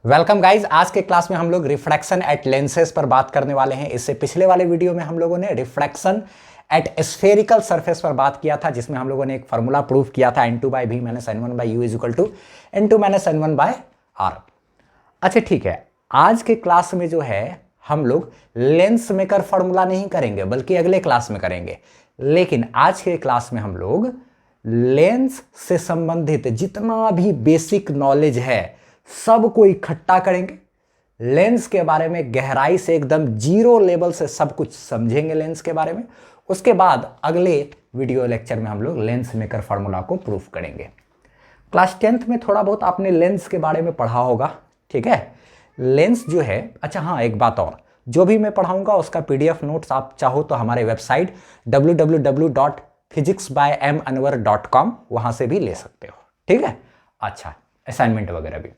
Welcome guys. आज के class में हम लोग रिफ्रैक्शन एट लेंसेज पर बात करने वाले हैं। इससे पिछले वाले वीडियो में हम लोगों ने रिफ्रैक्शन एट स्फेरिकल सरफेस पर बात किया था, जिसमें हम लोगों ने एक फार्मूला प्रूव किया था n2/v - n1/u = n2 - n1/r। अच्छा ठीक है, आज के क्लास में जो है हम लोग लेंस मेकर फार्मूला नहीं करेंगे, बल्कि अगले क्लास में करेंगे। लेकिन आज के क्लास में हम लोग लेंस से संबंधित जितना भी बेसिक नॉलेज है सबको इकट्ठा करेंगे। लेंस के बारे में गहराई से एकदम जीरो लेवल से सब कुछ समझेंगे लेंस के बारे में। उसके बाद अगले वीडियो लेक्चर में हम लोग लेंस मेकर फार्मूला को प्रूफ करेंगे। क्लास 10th में थोड़ा बहुत आपने लेंस के बारे में पढ़ा होगा, ठीक है। लेंस जो है, अच्छा हाँ एक बात और, जो भी मैं पढ़ाऊंगा उसका PDF नोट्स आप चाहो तो हमारे वेबसाइट www.physicsbyamanwar.com वहां से भी ले सकते हो, ठीक है। अच्छा, असाइनमेंट वगैरह भी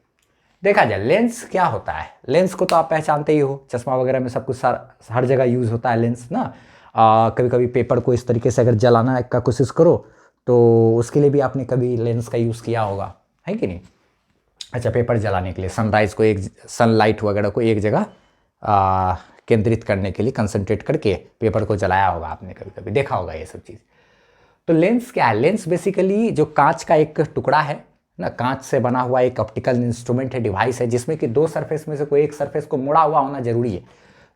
देखा जाए। लेंस क्या होता है? लेंस को तो आप पहचानते ही हो, चश्मा वगैरह में सब कुछ हर जगह यूज होता है लेंस ना। कभी कभी पेपर को इस तरीके से अगर जलाना का कोशिश करो तो उसके लिए भी आपने कभी लेंस का यूज़ किया होगा, है कि नहीं। अच्छा, पेपर जलाने के लिए सनराइज को एक सनलाइट वगैरह को एक जगह केंद्रित करने के लिए कंसंट्रेट करके पेपर को जलाया होगा आपने, कभी कभी देखा होगा ये सब चीज़। तो लेंस क्या है? लेंस बेसिकली जो कांच का एक टुकड़ा है ना, कांच से बना हुआ एक ऑप्टिकल इंस्ट्रूमेंट है, डिवाइस है, जिसमें कि दो सरफेस में से कोई एक सरफेस को मुड़ा हुआ होना जरूरी है।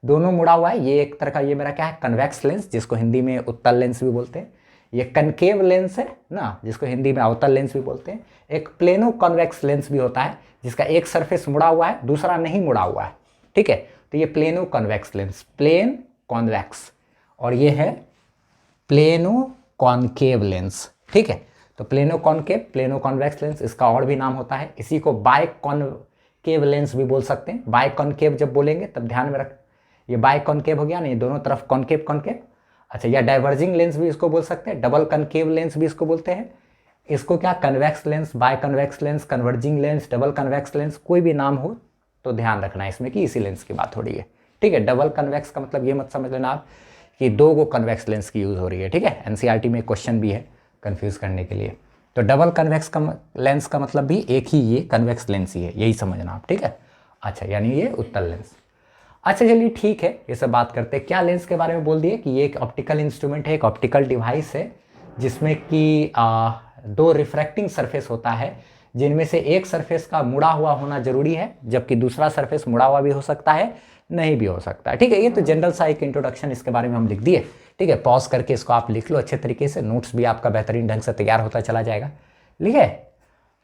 दोनों मुड़ा हुआ है। ये एक तरह का, ये मेरा क्या है, कन्वेक्स लेंस, जिसको हिंदी में उत्तल लेंस भी बोलते हैं। ये कनकेव लेंस है ना, जिसको हिंदी में अवतल लेंस भी बोलते हैं। एक प्लेनो कॉन्वेक्स लेंस भी होता है, जिसका एक सरफेस मुड़ा हुआ है, दूसरा नहीं मुड़ा हुआ है, ठीक है। तो ये plano convex lens, plane convex, और ये है प्लेनो कॉनकेव लेंस, ठीक है। तो plano concave, plano convex lens, इसका और भी नाम होता है। इसी को बाय कॉनकेव लेंस भी बोल सकते हैं। बाय कॉनकेव जब बोलेंगे तब ध्यान में रख, ये बाय कॉनकेव हो गया ना, ये दोनों तरफ कॉनकेव कॉनकेव। अच्छा, या डाइवर्जिंग लेंस भी इसको बोल सकते हैं, डबल कॉनकेव लेंस भी इसको बोलते हैं। इसको क्या, convex lens, bi convex lens, converging lens, double convex lens, कोई भी नाम हो तो ध्यान रखना है इसमें कि इसी लेंस की बात हो रही है, ठीक है। डबल कन्वेक्स का मतलब ये मत समझ लेना आप कि दो गो कन्वेक्स लेंस की यूज़ हो रही है, ठीक है। NCERT में क्वेश्चन भी है कंफ्यूज करने के लिए। तो डबल कन्वेक्स का लेंस का मतलब भी एक ही ये कन्वेक्स लेंस ही है, यही समझना आप, ठीक है। अच्छा, यानी ये उत्तल लेंस। अच्छा चलिए ठीक है, ये सब बात करते हैं। क्या लेंस के बारे में बोल दिए कि ये एक ऑप्टिकल इंस्ट्रूमेंट है, एक ऑप्टिकल डिवाइस है, जिसमें कि दो रिफ्रैक्टिंग सरफेस होता है, जिनमें से एक सरफेस का मुड़ा हुआ होना जरूरी है, जबकि दूसरा सरफेस मुड़ा हुआ भी हो सकता है, नहीं भी हो सकता है, ठीक है। ये तो जनरल सा एक इंट्रोडक्शन इसके बारे में हम लिख दिए, ठीक है। पॉज करके इसको आप लिख लो अच्छे तरीके से, नोट्स भी आपका बेहतरीन ढंग से तैयार होता चला जाएगा, ठीक है।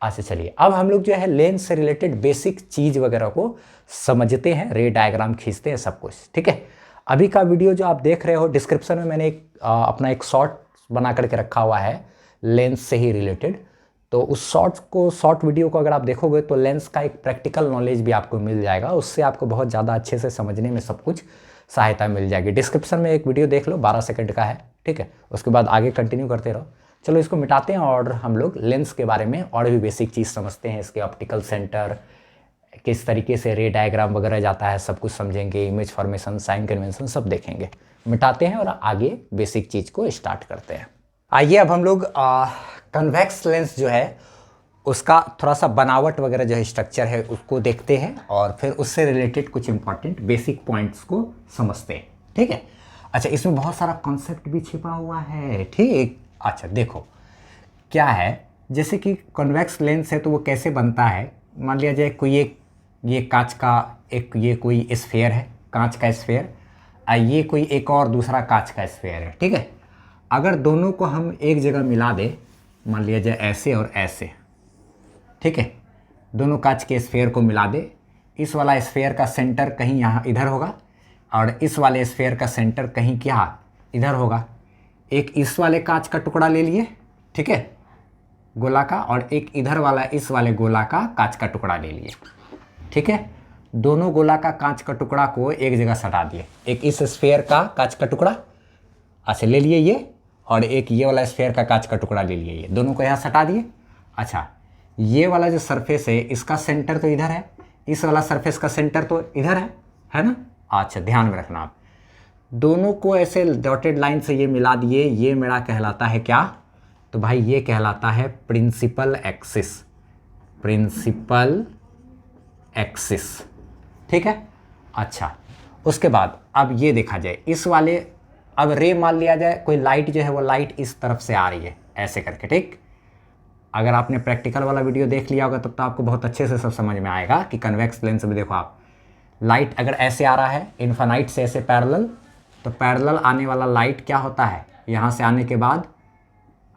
अच्छा चलिए, अब हम लोग जो है लेंस से रिलेटेड बेसिक चीज़ वगैरह को समझते हैं, रे डायग्राम खींचते हैं, सब कुछ, ठीक है। अभी का वीडियो जो आप देख रहे हो, डिस्क्रिप्शन में मैंने अपना एक शॉर्ट बना करके रखा हुआ है लेंस से ही रिलेटेड। तो उस शॉर्ट वीडियो को अगर आप देखोगे तो लेंस का एक प्रैक्टिकल नॉलेज भी आपको मिल जाएगा, उससे आपको बहुत ज़्यादा अच्छे से समझने में सब कुछ सहायता मिल जाएगी। डिस्क्रिप्शन में एक वीडियो देख लो, 12 सेकंड का है, ठीक है। उसके बाद आगे कंटिन्यू करते रहो। चलो इसको मिटाते हैं और हम लोग लेंस के बारे में और भी बेसिक चीज़ समझते हैं। इसके ऑप्टिकल सेंटर, किस तरीके से रे डायग्राम वगैरह जाता है, सब कुछ समझेंगे। इमेज फॉर्मेशन, साइन कन्वेंशन सब देखेंगे। मिटाते हैं और आगे बेसिक चीज़ को स्टार्ट करते हैं। आइए अब हम लोग कन्वेक्स लेंस जो है उसका थोड़ा सा बनावट वगैरह जो है, स्ट्रक्चर है, उसको देखते हैं और फिर उससे रिलेटेड कुछ इंपॉर्टेंट बेसिक पॉइंट्स को समझते हैं, ठीक है। अच्छा, इसमें बहुत सारा कॉन्सेप्ट भी छिपा हुआ है, ठीक। अच्छा देखो क्या है, जैसे कि कन्वेक्स लेंस है तो वो कैसे बनता है। मान लिया जाए कोई एक, ये कांच का एक, ये कोई स्फेयर है, कांच का स्फेयर, ये कोई एक और दूसरा कांच का स्फेयर है, ठीक है। अगर दोनों को हम एक जगह मिला दें, मान लिया जाए ऐसे और ऐसे, ठीक है, दोनों कांच के स्फेयर को मिला दे, इस वाला स्फेयर का सेंटर कहीं यहाँ इधर होगा और इस वाले स्फेयर का सेंटर कहीं क्या इधर होगा। एक इस वाले कांच का टुकड़ा ले लिए, ठीक है, गोला का, और एक इधर वाला इस वाले गोला का कांच का टुकड़ा ले लिए, ठीक है। दोनों गोला का कांच का टुकड़ा को एक जगह सटा दिए। एक इस स्फेयर का कांच का टुकड़ा अच्छा ले लिए ये, और एक ये वाला स्फेयर का कांच का टुकड़ा ले लिए, ये दोनों को यहाँ सटा दिए। अच्छा, ये वाला जो सरफेस है इसका सेंटर तो इधर है, इस वाला सरफेस का सेंटर तो इधर है ना। अच्छा ध्यान में रखना आप, दोनों को ऐसे डॉटेड लाइन से ये मिला दिए, ये मेरा कहलाता है क्या, तो भाई ये कहलाता है प्रिंसिपल एक्सिस। प्रिंसिपल एक्सिस, ठीक है। अच्छा, उसके बाद अब ये देखा जाए इस वाले, अब रे मान लिया जाए कोई लाइट जो है वो लाइट इस तरफ से आ रही है ऐसे करके, ठीक। अगर आपने प्रैक्टिकल वाला वीडियो देख लिया होगा तब तो आपको बहुत अच्छे से सब समझ में आएगा कि कन्वेक्स लेंस में देखो आप, लाइट अगर ऐसे आ रहा है इन्फिनाइट से ऐसे पैरेलल, तो पैरेलल आने वाला लाइट क्या होता है, यहाँ से आने के बाद,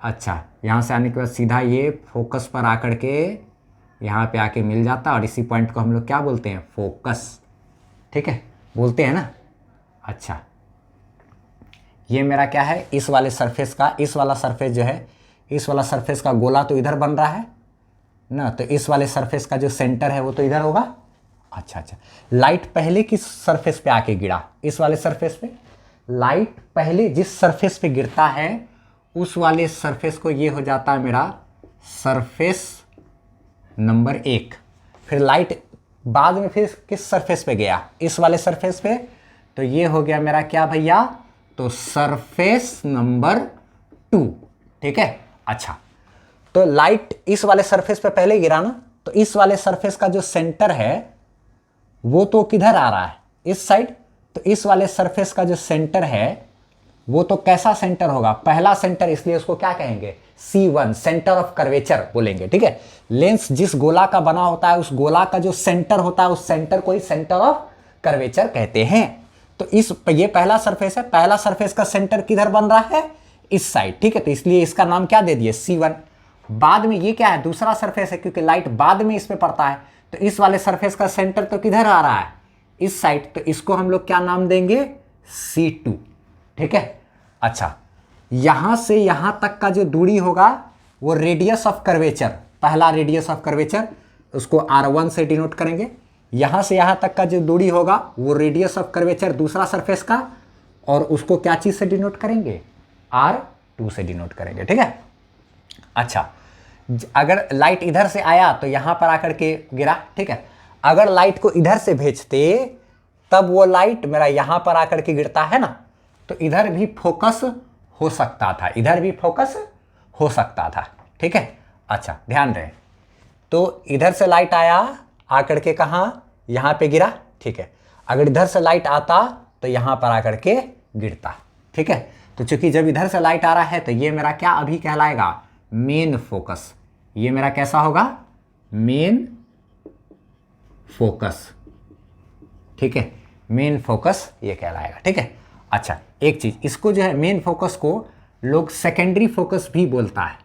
अच्छा यहाँ से आने के बाद सीधा ये फोकस पर आकर के यहाँ पे आके मिल जाता है, और इसी पॉइंट को हम लोग क्या बोलते हैं, फोकस, ठीक है, बोलते हैं ना। अच्छा, ये मेरा क्या है, इस वाले सरफेस का, इस वाला सरफेस जो है, इस वाला सरफेस का गोला तो इधर बन रहा है ना, तो इस वाले सरफेस का जो सेंटर है वो तो इधर होगा। अच्छा, लाइट पहले किस सरफेस पे आके गिरा, इस वाले सरफेस पे, लाइट पहले जिस सरफेस पे गिरता है उस वाले सरफेस को ये हो जाता है मेरा सरफेस नंबर 1। फिर लाइट बाद में फिर किस सरफेस पे गया, इस वाले सरफेस पे, तो ये हो गया मेरा क्या भैया, तो सरफेस नंबर 2, ठीक है। अच्छा, तो लाइट इस वाले सरफेस पे पहले गिरा ना, तो इस वाले सरफेस का जो सेंटर है वो तो किधर आ रहा है, इस साइड, तो इस वाले सरफेस का जो सेंटर है वो तो कैसा सेंटर होगा, पहला सेंटर, इसलिए उसको क्या कहेंगे, C1, सेंटर ऑफ कर्वेचर बोलेंगे, ठीक है। लेंस जिस गोला का बना होता है उस गोला का जो सेंटर होता है उस सेंटर को ही सेंटर ऑफ कर्वेचर कहते हैं। तो ये पहला सरफेस है, पहला सरफेस का सेंटर किधर बन रहा है, इस साइड, ठीक है, तो इसलिए इसका नाम क्या दे दिए, C1। बाद में ये क्या है, दूसरा सरफेस है, क्योंकि लाइट बाद में इस पे पड़ता है, तो इस वाले सरफेस का सेंटर तो किधर आ रहा है, इस साइड, तो इसको हम लोग क्या नाम देंगे, C2, ठीक है। अच्छा, यहां से यहां तक का जो दूरी होगा वो रेडियस ऑफ कर्वेचर, पहला रेडियस ऑफ कर्वेचर, उसको R1 से डिनोट करेंगे। यहां से यहां तक का जो दूरी होगा वो रेडियस ऑफ कर्वेचर दूसरा सरफेस का, और उसको क्या चीज से डिनोट करेंगे, R2 से डिनोट करेंगे, ठीक है। अच्छा, अगर लाइट इधर से आया तो यहां पर आकर के गिरा, ठीक है। अगर लाइट को इधर से भेजते तब वो लाइट मेरा यहां पर आकर के गिरता है ना, तो इधर भी फोकस हो सकता था, इधर भी फोकस हो सकता था, ठीक है। अच्छा, ध्यान रहे, तो इधर से लाइट आया आकर के कहाँ, यहाँ पे गिरा, ठीक है। अगर इधर से लाइट आता तो यहाँ पर आकर के गिरता, ठीक है। तो चूंकि जब इधर से लाइट आ रहा है तो ये मेरा क्या अभी कहलाएगा, मेन फोकस, ये मेरा कैसा होगा, मेन फोकस, ठीक है, मेन फोकस ये कहलाएगा, ठीक है। अच्छा, एक चीज, इसको जो है मेन फोकस को लोग सेकेंडरी फोकस भी बोलता है,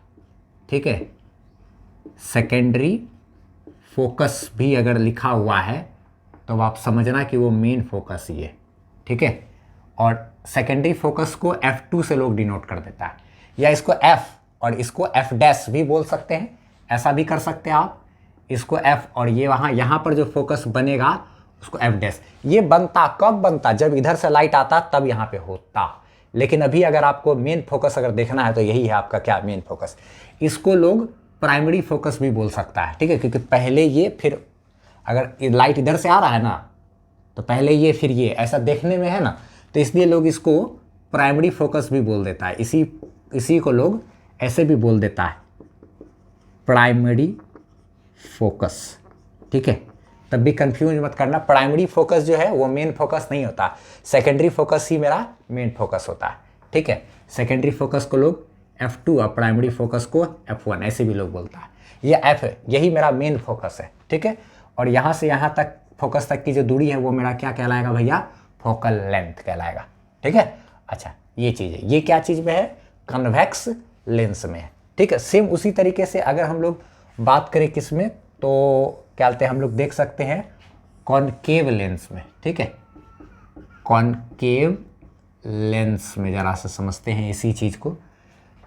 ठीक है। सेकेंडरी फोकस भी अगर लिखा हुआ है तो आप समझना कि वो मेन फोकस ही है, ठीक है। और सेकेंडरी फोकस को F2 से लोग डिनोट कर देता है, या इसको F और इसको F' भी बोल सकते हैं, ऐसा भी कर सकते हैं आप, इसको F और ये यहाँ पर जो फोकस बनेगा उसको F'। ये बनता कब बनता, जब इधर से लाइट आता तब यहाँ पे होता, लेकिन अभी अगर आपको मेन फोकस अगर देखना है तो यही है आपका क्या, मेन फोकस। इसको लोग प्राइमरी फोकस भी बोल सकता है, ठीक है, क्योंकि पहले ये फिर अगर लाइट इधर से आ रहा है ना तो पहले ये फिर ये ऐसा देखने में है ना, तो इसलिए लोग इसको प्राइमरी फोकस भी बोल देता है, इसी को लोग ऐसे भी बोल देता है, प्राइमरी फोकस, ठीक है। तब भी कंफ्यूज मत करना, प्राइमरी फोकस जो है वो मेन फोकस नहीं होता, सेकेंडरी फोकस ही मेरा मेन फोकस होता है, ठीक है। सेकेंडरी फोकस को लोग F2 और प्राइमरी फोकस को F1 ऐसे भी लोग बोलता है। ये F है, यही मेरा मेन फोकस है, ठीक है। और यहाँ से यहाँ तक फोकस तक की जो दूरी है वो मेरा क्या कहलाएगा भैया, फोकल लेंथ कहलाएगा, ठीक है। अच्छा, ये चीज़ है, ये क्या चीज़ में है, कन्वेक्स लेंस में है, ठीक है। सेम उसी तरीके से अगर हम लोग बात करें किस में, तो क्या कहते हैं, हम लोग देख सकते हैं कॉनकेव लेंस में, ठीक है। कॉनकेव लेंस में ज़रा सा समझते हैं इसी चीज़ को।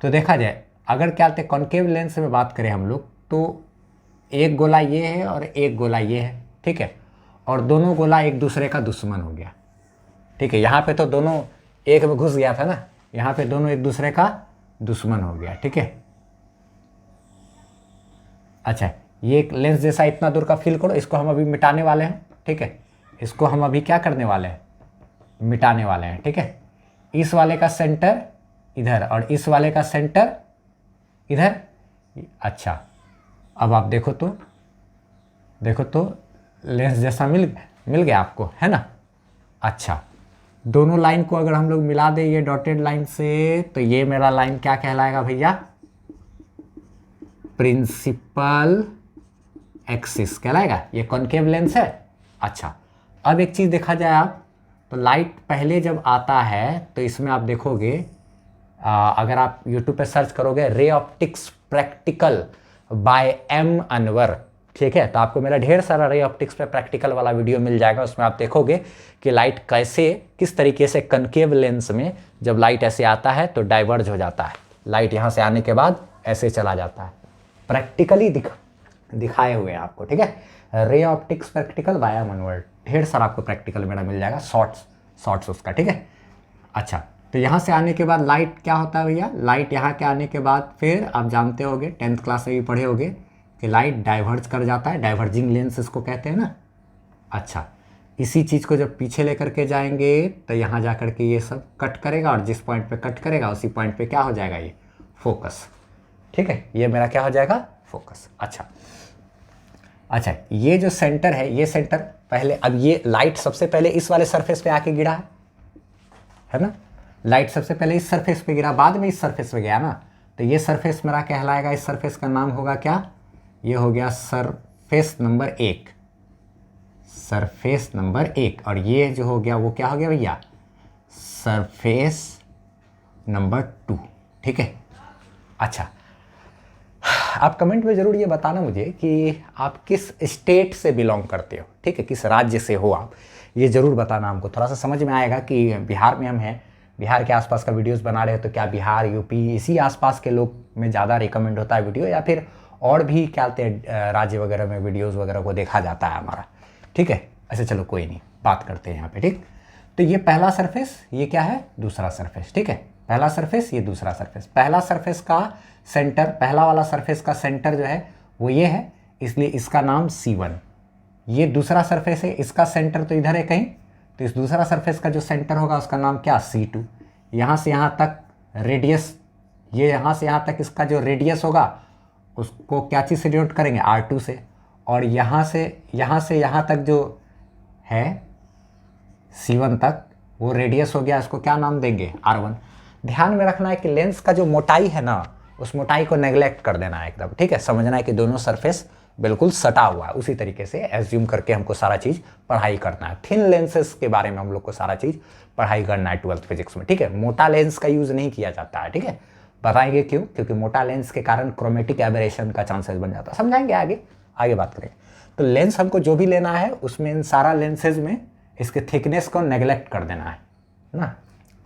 तो देखा जाए अगर क्या कहते हैं कॉनकेव लेंस में बात करें हम लोग, तो एक गोला ये है और एक गोला ये है, ठीक है, और दोनों गोला एक दूसरे का दुश्मन हो गया, ठीक है। यहाँ पे तो दोनों एक में घुस गया था ना, यहाँ पे दोनों एक दूसरे का दुश्मन हो गया, ठीक है। अच्छा, ये एक लेंस जैसा इतना दूर का फील करो, इसको हम अभी मिटाने वाले हैं, ठीक है। इसको हम अभी क्या करने वाले हैं, मिटाने वाले हैं, ठीक है। इस वाले का सेंटर इधर और इस वाले का सेंटर इधर। अच्छा, अब आप देखो तो लेंस जैसा मिल गया आपको, है ना। अच्छा, दोनों लाइन को अगर हम लोग मिला दें ये डॉटेड लाइन से, तो ये मेरा लाइन क्या कहलाएगा भैया, प्रिंसिपल एक्सिस कहलाएगा। ये कॉनकेव लेंस है। अच्छा, अब एक चीज़ देखा जाए आप, तो लाइट पहले जब आता है तो इसमें आप देखोगे, अगर आप YouTube पे सर्च करोगे ray optics practical by M Anwar, ठीक है, तो आपको मेरा ढेर सारा रे ऑप्टिक्स पे प्रैक्टिकल वाला वीडियो मिल जाएगा। उसमें आप देखोगे कि लाइट कैसे, किस तरीके से कनकेव लेंस में जब लाइट ऐसे आता है तो डाइवर्ज हो जाता है। लाइट यहाँ से आने के बाद ऐसे चला जाता है, प्रैक्टिकली दिखाए हुए हैं आपको, ठीक है। Ray optics practical by M Anwar, ढेर सारा आपको प्रैक्टिकल मेरा मिल जाएगा, शॉर्ट्स उसका, ठीक है। अच्छा, तो यहाँ से आने के बाद लाइट क्या होता है भैया, लाइट यहाँ के आने के बाद फिर आप जानते होगे, 10th क्लास में भी पढ़े होगे कि लाइट डाइवर्ज कर जाता है, डाइवर्जिंग लेंस इसको कहते हैं ना। अच्छा, इसी चीज़ को जब पीछे लेकर के जाएंगे तो यहाँ जा कर के ये सब कट करेगा, और जिस पॉइंट पे कट करेगा उसी पॉइंट पे क्या हो जाएगा, ये फोकस, ठीक है। ये मेरा क्या हो जाएगा, फोकस। अच्छा, ये जो सेंटर है, ये सेंटर पहले, अब ये लाइट सबसे पहले इस वाले सरफेस पे आके गिरा है ना। लाइट सबसे पहले इस सरफेस पे गिरा, बाद में इस सरफेस पे गया ना, तो ये सरफेस मेरा कहलाएगा, इस सरफेस का नाम होगा क्या, ये हो गया सरफेस नंबर 1, सरफेस नंबर 1। और ये जो हो गया वो क्या हो गया भैया, सरफेस नंबर 2, ठीक है। अच्छा, आप कमेंट में ज़रूर ये बताना मुझे कि आप किस स्टेट से बिलोंग करते हो, ठीक है, किस राज्य से हो आप, ये ज़रूर बताना हमको, थोड़ा सा समझ में आएगा कि बिहार में हम हैं, बिहार के आसपास का वीडियोस बना रहे हो, तो क्या बिहार, यूपी, इसी आसपास के लोग में ज़्यादा रिकमेंड होता है वीडियो, या फिर और भी क्या कहते हैं राज्य वगैरह में वीडियोस वगैरह को देखा जाता है हमारा, ठीक है। अच्छा, चलो कोई नहीं, बात करते हैं यहाँ पे, ठीक। तो ये पहला सरफेस, ये क्या है, दूसरा सरफेस, ठीक है। पहला सरफेस, ये दूसरा सरफेस। पहला सरफेस का सेंटर, पहला वाला सरफेस का सेंटर जो है वो ये है, इसलिए इसका नाम C1। ये दूसरा सरफेस है, इसका सेंटर तो इधर है कहीं, तो इस दूसरा सरफेस का जो सेंटर होगा उसका नाम क्या, C2। यहाँ से यहाँ तक रेडियस, ये यहाँ से यहाँ तक इसका जो रेडियस होगा उसको क्या चीज़ से डिनोट करेंगे, R2 से। और यहाँ से यहाँ तक जो है C1 तक, वो रेडियस हो गया, इसको क्या नाम देंगे, R1। ध्यान में रखना है कि लेंस का जो मोटाई है ना, उस मोटाई को नेग्लेक्ट कर देना है एकदम, ठीक है। समझना है कि दोनों सरफेस बिल्कुल सटा हुआ है, उसी तरीके से एज्यूम करके हमको सारा चीज़ पढ़ाई करना है। थिन लेंसेज के बारे में हम लोग को सारा चीज़ पढ़ाई करना है 12th फिजिक्स में, ठीक है। मोटा लेंस का यूज़ नहीं किया जाता है, ठीक है। बताएंगे क्यों, क्योंकि मोटा लेंस के कारण क्रोमेटिक एबरेशन का चांसेस बन जाता है, समझाएंगे आगे बात करेंगे। तो लेंस हमको जो भी लेना है उसमें इन सारा लेंसेज में इसके थिकनेस को नेग्लेक्ट कर देना है ना,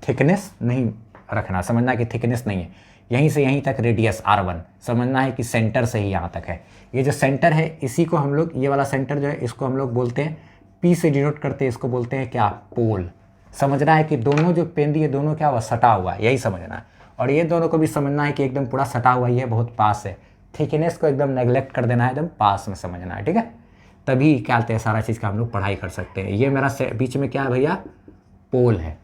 थिकनेस नहीं रखना, समझना कि थिकनेस नहीं है, यहीं से यहीं तक रेडियस R1, समझना है कि सेंटर से ही यहाँ तक है। ये जो सेंटर है इसी को हम लोग, ये वाला सेंटर जो है इसको हम लोग बोलते हैं, P से डिनोट करते हैं, इसको बोलते हैं क्या, पोल। समझना है कि दोनों जो पेंदी है दोनों क्या हुआ, सटा हुआ है, यही समझना है। और ये दोनों को भी समझना है कि एकदम पूरा सटा हुआ ही है, बहुत पास है। थिकनेस को एकदम नेग्लेक्ट कर देना है, एकदम पास में समझना है, ठीक है। तभी क्या कहते हैं, सारा चीज़ का हम लोग पढ़ाई कर सकते हैं। ये मेरा बीच में क्या है भैया, पोल है,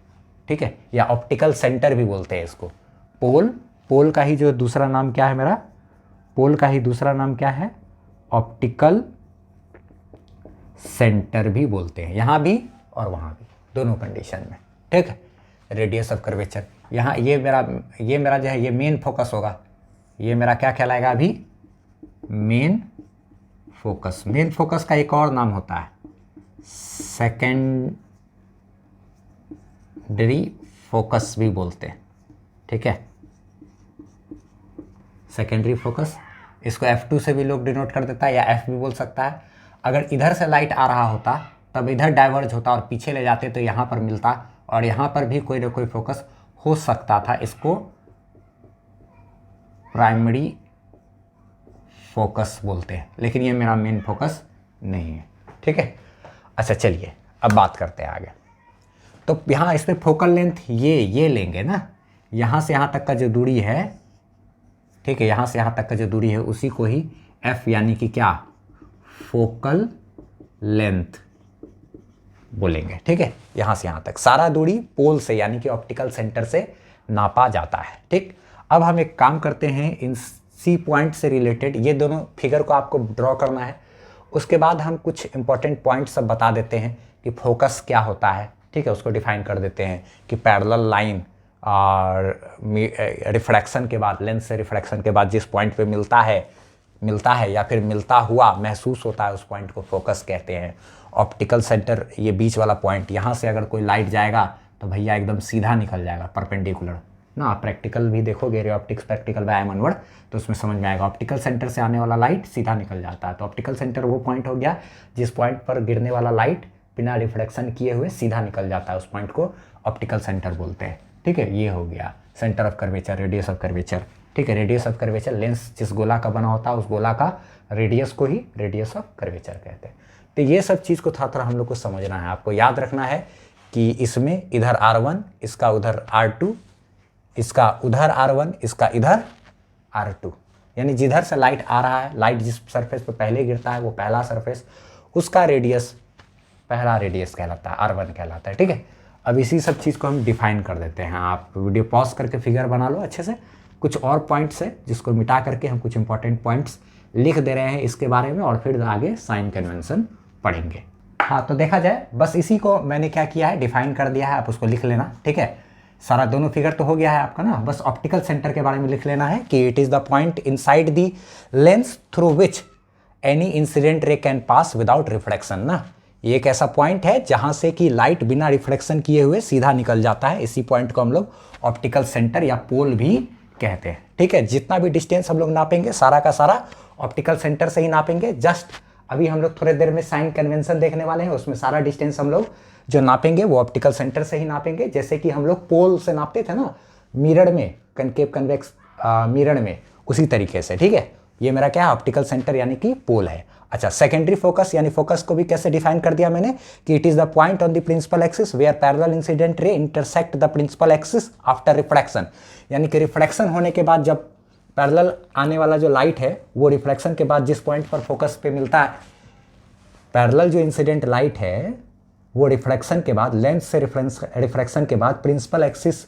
ठीक है, या ऑप्टिकल सेंटर भी बोलते हैं इसको। पोल का ही जो दूसरा नाम क्या है मेरा, पोल का ही दूसरा नाम क्या है, ऑप्टिकल सेंटर भी बोलते हैं, यहाँ भी और वहाँ भी, दोनों कंडीशन में, ठीक है। रेडियस ऑफ कर्वेचर, यहाँ ये मेरा जो है ये मेन फोकस होगा, ये मेरा क्या कहलाएगा अभी, मेन फोकस। मेन फोकस का एक और नाम होता है सेकेंडरी फोकस भी बोलते हैं, ठीक है, सेकेंडरी फोकस। इसको F2 से भी लोग डिनोट कर देता है, या F भी बोल सकता है। अगर इधर से लाइट आ रहा होता तब इधर डाइवर्ज होता और पीछे ले जाते तो यहाँ पर मिलता, और यहाँ पर भी कोई ना कोई फोकस हो सकता था, इसको प्राइमरी फोकस बोलते हैं, लेकिन ये मेरा मेन फोकस नहीं है, ठीक है। अच्छा, चलिए अब बात करते हैं आगे। तो यहाँ इस पर फोकल लेंथ ये लेंगे ना, यहाँ से यहाँ तक का जो दूरी है, ठीक है, यहाँ से यहाँ तक का जो दूरी है उसी को ही F यानी कि क्या, फोकल लेंथ बोलेंगे, ठीक है। यहाँ से यहाँ तक सारा दूरी पोल से यानी कि ऑप्टिकल सेंटर से नापा जाता है, ठीक। अब हम एक काम करते हैं, इन C पॉइंट से रिलेटेड ये दोनों फिगर को आपको ड्रॉ करना है, उसके बाद हम कुछ इंपॉर्टेंट पॉइंट्स सब बता देते हैं कि फोकस क्या होता है, ठीक है, उसको डिफाइन कर देते हैं कि पैरेलल लाइन और रिफ्रैक्शन के बाद, लेंस से रिफ्रैक्शन के बाद जिस पॉइंट पे मिलता है या फिर मिलता हुआ महसूस होता है, उस पॉइंट को फोकस कहते हैं। ऑप्टिकल सेंटर, ये बीच वाला पॉइंट, यहाँ से अगर कोई लाइट जाएगा तो भैया एकदम सीधा निकल जाएगा, परपेंडिकुलर ना। आप प्रैक्टिकल भी देखोगे, रे ऑप्टिक्स प्रैक्टिकल व्यायाम अनवड़, तो उसमें समझ में आएगा। ऑप्टिकल सेंटर से आने वाला लाइट सीधा निकल जाता है, तो ऑप्टिकल सेंटर वो पॉइंट हो गया जिस पॉइंट पर गिरने वाला लाइट बिना रिफ्लेक्शन किए हुए सीधा निकल जाता है, उस पॉइंट को ऑप्टिकल सेंटर बोलते हैं, ठीक है। ये हो गया centre of curvature, radius of curvature, ठीक है। रेडियस ऑफ कर्वेचर, लेंस जिस गोला का बना होता है उस गोला का रेडियस को ही रेडियस ऑफ कर्वेचर कहते हैं। तो ये सब चीज़ को थोड़ा थोड़ा हम लोग को समझना है। आपको याद रखना है कि इसमें इधर R1, इसका उधर R2, इसका उधर R1, इसका इधर R2, यानी जिधर से लाइट आ रहा है, लाइट जिस सरफेस पे पहले गिरता है वो पहला सरफेस, उसका रेडियस पहला रेडियस कहलाता है, R1 कहलाता है, ठीक है। अब इसी सब चीज़ को हम डिफाइन कर देते हैं। आप वीडियो पॉज करके फिगर बना लो अच्छे से। कुछ और पॉइंट्स है जिसको मिटा करके हम कुछ इंपॉर्टेंट पॉइंट्स लिख दे रहे हैं इसके बारे में, और फिर आगे साइन कन्वेंशन पढ़ेंगे। हाँ, तो देखा जाए बस इसी को मैंने क्या किया है, डिफाइन कर दिया है, आप उसको लिख लेना, ठीक है। सारा दोनों फिगर तो हो गया है आपका ना, बस ऑप्टिकल सेंटर के बारे में लिख लेना है कि it is the point inside the lens through which any incident ray can pass without reflection ना। ये एक ऐसा पॉइंट है जहां से कि लाइट बिना रिफ्लेक्शन किए हुए सीधा निकल जाता है। इसी पॉइंट को हम लोग ऑप्टिकल सेंटर या पोल भी कहते हैं, ठीक है। जितना भी डिस्टेंस हम लोग नापेंगे सारा का सारा ऑप्टिकल सेंटर से ही नापेंगे। जस्ट अभी हम लोग थोड़ी देर में साइन कन्वेंशन देखने वाले हैं, उसमें सारा डिस्टेंस हम लोग जो नापेंगे वो ऑप्टिकल सेंटर से ही नापेंगे। जैसे कि हम लोग पोल से नापते थे ना मिरर में, कनकेव कन्वेक्स मिरर में, उसी तरीके से, ठीक है। ये मेरा क्या है, ऑप्टिकल सेंटर यानी कि पोल है। अच्छा, सेकेंडरी फोकस यानी फोकस को भी कैसे डिफाइन कर दिया मैंने कि it is the point on the principal axis where parallel incident ray intersect the principal axis after refraction, यानी कि रिफ्रैक्शन होने के बाद जब पैरेलल आने वाला जो लाइट है वो रिफ्रैक्शन के बाद जिस पॉइंट पर फोकस पे मिलता है, पैरेलल जो इंसिडेंट लाइट है वो रिफ्रैक्शन के बाद, लेंस से रिफ्रैक्शन के बाद प्रिंसिपल एक्सिस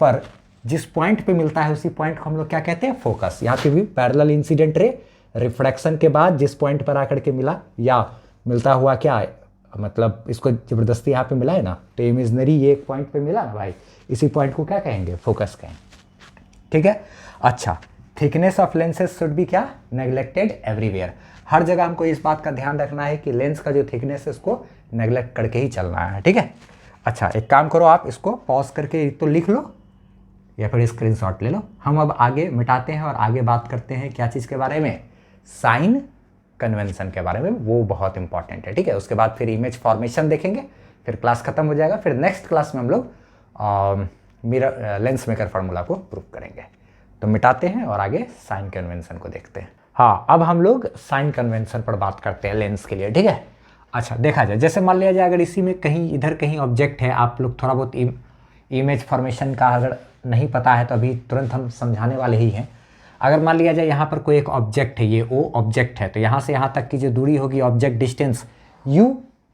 पर जिस पॉइंट पे मिलता है उसी पॉइंट को हम लोग क्या कहते हैं, फोकस। यहाँ पे भी पैरेलल इंसिडेंट रे रिफ्रैक्शन के बाद जिस पॉइंट पर आकर के मिला या मिलता हुआ, क्या है मतलब इसको जबरदस्ती यहाँ पे मिला है ना, तो इमेजनरी ये एक पॉइंट पे मिला ना भाई, इसी पॉइंट को क्या कहेंगे, फोकस कहेंगे, ठीक है। अच्छा, thickness of lenses should be क्या, नेग्लेक्टेड एवरीवेयर। हर जगह हमको इस बात का ध्यान रखना है कि लेंस का जो थिकनेस है उसको नेग्लेक्ट करके ही चलना है, ठीक है। अच्छा, एक काम करो, आप इसको पॉज करके तो लिख लो या फिर स्क्रीनशॉट ले लो। हम अब आगे मिटाते हैं और आगे बात करते हैं क्या चीज़ के बारे में, साइन कन्वेंशन के बारे में, वो बहुत इंपॉर्टेंट है, ठीक है। उसके बाद फिर इमेज फॉर्मेशन देखेंगे, फिर क्लास खत्म हो जाएगा। फिर नेक्स्ट क्लास में हम लोग मिरर लेंस मेकर फार्मूला को प्रूव करेंगे। तो मिटाते हैं और आगे साइन कन्वेंशन को देखते हैं। हाँ, अब हम लोग साइन कन्वेंशन पर बात करते हैं लेंस के लिए, ठीक है। अच्छा, देखा जाए, जैसे मान लिया जाए अगर इसी में कहीं इधर कहीं ऑब्जेक्ट है, आप लोग थोड़ा बहुत इमेज फॉर्मेशन का अगर नहीं पता है तो अभी तुरंत हम समझाने वाले ही हैं। अगर मान लिया जाए यहाँ पर कोई एक ऑब्जेक्ट है, ये ओ ऑब्जेक्ट है, तो यहाँ से यहाँ तक की जो दूरी होगी ऑब्जेक्ट डिस्टेंस u।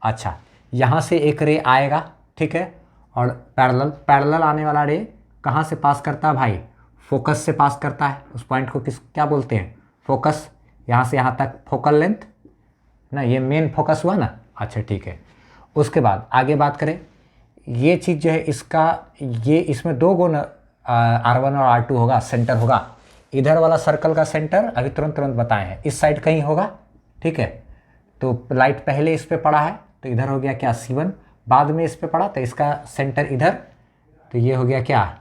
अच्छा, यहाँ से एक रे आएगा, ठीक है, और पैरेलल आने वाला रे कहाँ से पास करता है भाई, फोकस से पास करता है। उस पॉइंट को क्या बोलते हैं, फोकस। यहाँ से यहाँ तक फोकल लेंथ ना, ये मेन फोकस हुआ ना। अच्छा, ठीक है। उसके बाद आगे बात करें, ये चीज़ जो है इसका, ये इसमें दो गुण R1 और R2 होगा, सेंटर होगा। इधर वाला सर्कल का सेंटर अभी तुरंत बताए हैं, इस साइड कहीं होगा, ठीक है। तो लाइट पहले इस पे पड़ा है तो इधर हो गया क्या, C1, बाद में इस पे पड़ा तो इसका सेंटर इधर, तो ये हो गया क्या,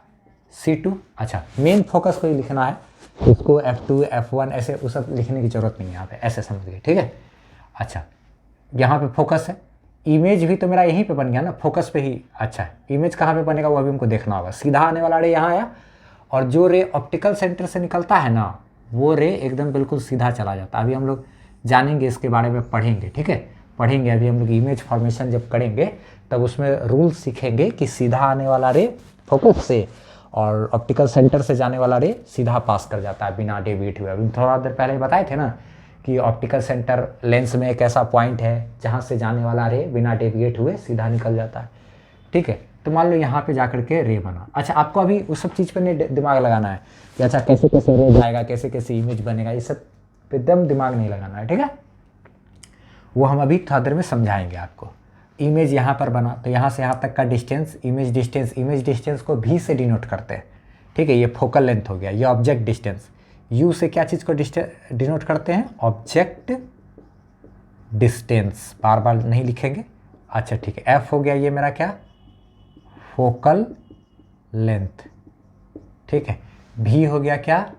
C2। अच्छा, मेन फोकस को ही लिखना है, इसको F2 F1 ऐसे उस सब लिखने की जरूरत नहीं है यहाँ पे, ऐसे समझ गए, ठीक है। अच्छा, यहाँ पे फोकस है, इमेज भी तो मेरा यहीं पे बन गया ना, फोकस पे ही। अच्छा, इमेज कहाँ पे बनेगा वो अभी हमको देखना होगा। सीधा आने वाला रे यहाँ आया, और जो रे ऑप्टिकल सेंटर से निकलता है ना, वो रे एकदम बिल्कुल सीधा चला जाता है। अभी हम लोग जानेंगे इसके बारे में, पढ़ेंगे, ठीक है, पढ़ेंगे। अभी हम लोग इमेज फॉर्मेशन जब करेंगे तब उसमें रूल सीखेंगे कि सीधा आने वाला रे फोकस से और ऑप्टिकल सेंटर से जाने वाला रे सीधा पास कर जाता है बिना डेविएट हुए। अभी थोड़ा देर पहले बताए थे ना कि ऑप्टिकल सेंटर लेंस में एक ऐसा पॉइंट है जहाँ से जाने वाला रे बिना डेविएट हुए सीधा निकल जाता है, ठीक है। तो मान लो यहाँ पे जाकर के रे बना। अच्छा, आपको अभी उस सब चीज़ पे नहीं दिमाग लगाना है कि अच्छा कैसे कैसे रे जाएगा, कैसे कैसे इमेज बनेगा, ये सब एकदम दिमाग नहीं लगाना है, ठीक है। वो हम अभी थोड़ा देर में समझाएंगे आपको। इमेज यहाँ पर बना तो यहाँ से यहाँ तक का डिस्टेंस इमेज डिस्टेंस को भी से डिनोट करते हैं, ठीक है। ये फोकल लेंथ हो गया, ये ऑब्जेक्ट डिस्टेंस। यू से क्या चीज़ को डिनोट करते हैं? ऑब्जेक्ट डिस्टेंस, बार बार नहीं लिखेंगे। अच्छा ठीक है, एफ हो गया ये मेरा क्या? फोकल लेंथ, ठीक है। भी हो गया क्या?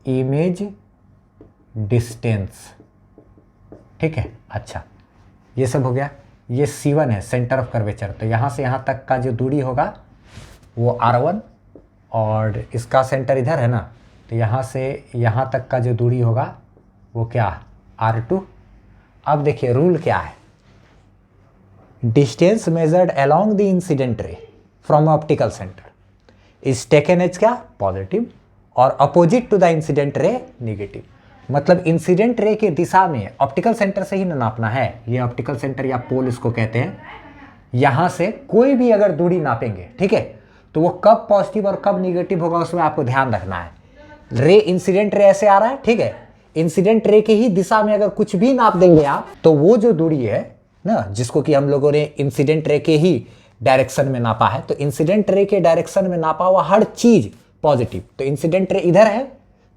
इमेज डिस्टेंस, ठीक है। अच्छा ये सब हो गया। ये C1 है, सेंटर ऑफ कर्वेचर। तो यहाँ से यहाँ तक का जो दूरी होगा वो R1 और इसका सेंटर इधर है ना, तो यहाँ से यहाँ तक का जो दूरी होगा वो क्या? R2। अब देखिए रूल क्या है, distance measured along the incident ray from optical centre is taken as क्या? पॉजिटिव, और opposite to the incident ray negative. मतलब इंसिडेंट रे के दिशा में ऑप्टिकल सेंटर से ही नापना है। ये ऑप्टिकल सेंटर या पोल इसको कहते हैं। यहाँ से कोई भी अगर दूरी नापेंगे, ठीक है, तो वो कब पॉजिटिव और कब निगेटिव होगा उसमें आपको ध्यान रखना है। रे इंसिडेंट रे ऐसे आ रहा है, ठीक है, इंसिडेंट रे के ही दिशा में अगर कुछ भी नाप देंगे आप, तो वो जो दूरी है ना, जिसको कि हम लोगों ने इंसिडेंट रे के ही डायरेक्शन में नापा है, तो इंसिडेंट रे के डायरेक्शन में नापा हुआ हर चीज पॉजिटिव। तो इंसिडेंट रे इधर है,